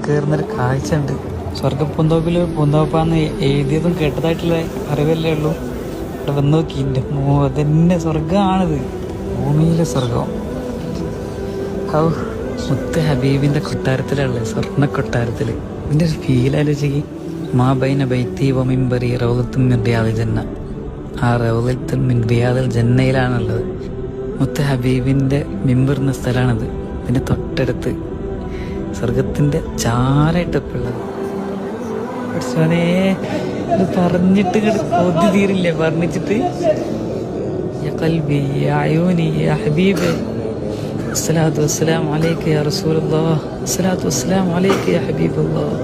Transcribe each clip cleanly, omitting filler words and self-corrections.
കയറുന്നൊരു കാഴ്ച ഉണ്ട്. സ്വർഗപ്പൂന്തോപ്പിൽ പൂന്തോപ്പാന്ന് എഴുതിയതും കേട്ടതായിട്ടുള്ള അറിവല്ലേ ഉള്ളൂ. ഇവിടെ വന്ന് നോക്കി, എൻ്റെ അതന്നെ സ്വർഗമാണിത്, ഭൂമിയിലെ സ്വർഗം. മുത്ത് ഹബീബിന്റെ കൊട്ടാരത്തിലുള്ള സ്വർണ്ണ കൊട്ടാരത്തില് ഇതിന്റെ ഒരു ഫീൽ ആലോചിക്ക്. മാ ബൈന ബൈത്തി വ മിൻബറി റൗളത്തുൻ മിൻ റിയാദിൽ ജന്ന. ആ റൗളത്തുൻ മിൻ റിയാദിൽ ജന്നയിലാണുള്ളത്. മുത്ത് ഹബീബിന്റെ മിമ്പർ എന്ന സ്ഥലമാണത്. ഇതിന്റെ തൊട്ടടുത്ത് സ്വർഗത്തിന്റെ ചാരായിട്ടപ്പുള്ളത്. ഇത് പറഞ്ഞിട്ട് കൊതി തീരില്ലേ പറഞ്ഞിട്ട്. യാ ഖൽബി യാ അയൂനി യാ ഹബീബ് അസ്സലാത്തു വസ്സലാമു അലൈക യാ റസൂലല്ലാഹ് അസ്സലാത്തു വസ്സലാമു അലൈക യാ ഹബീബല്ലാഹ്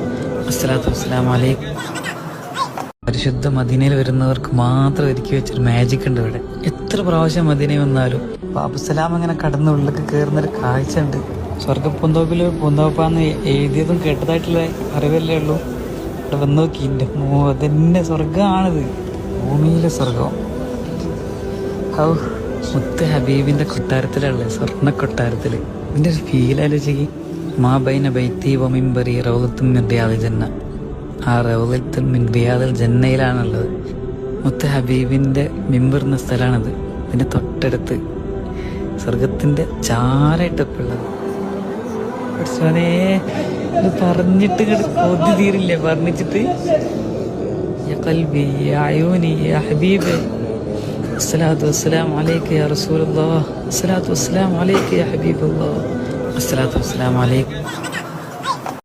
അസ്സലാത്തു വസ്സലാമു അലൈക. പരിശുദ്ധ മദീനയിൽ വരുന്നവർക്ക് മാത്രം ഒരുക്കി വെച്ചൊരു മാജിക് ഉണ്ട് ഇവിടെ. എത്ര പ്രാവശ്യം മദീനയിൽ വന്നാലും ബാബുസലാം അങ്ങനെ കടന്ന് ഉള്ളിലേക്ക് കയറുന്നൊരു കാഴ്ച ഉണ്ട്. സ്വർഗപ്പൂന്തോപ്പിൽ പൂന്തോപ്പാന്ന് എഴുതിയതും കേട്ടതായിട്ടുള്ള അറിവല്ലേ ഉള്ളൂ. ഇവിടെ വന്ന് നോക്കി, എൻ്റെ അതന്നെ സ്വർഗമാണിത്, ഭൂമിയിലെ സ്വർഗം. മുത്ത് ഹബീബിന്റെ കൊട്ടാരത്തിലുള്ള സ്വർണ്ണ കൊട്ടാരത്തില് ഇതിന്റെ ഒരു ഫീൽ ആലോചിക്ക്. മാ ബൈന ബൈത്തി വ മിൻബറി റൗളത്തുൻ മിൻ റിയാദിൽ ജന്ന. ആ റൗളത്തുൻ മിൻ റിയാദിൽ ജന്നയിലാണുള്ളത്. മുത്ത് ഹബീബിന്റെ മിമ്പർ എന്ന സ്ഥലമാണത്. ഇതിന്റെ തൊട്ടടുത്ത് സ്വർഗത്തിന്റെ ചാരായിട്ടപ്പുള്ളത്. ഇത് പറഞ്ഞിട്ട് കൊതി തീരില്ലേ പറഞ്ഞിട്ട്. യാ ഖൽബി യാ അയൂനി യാ ഹബീബ് അസ്സലാത്തു വസ്സലാമു അലൈക യാ റസൂലല്ലാഹ് അസ്സലാത്തു വസ്സലാമു അലൈക യാ ഹബീബല്ലാഹ് അസ്സലാത്തു വസ്സലാമു അലൈക.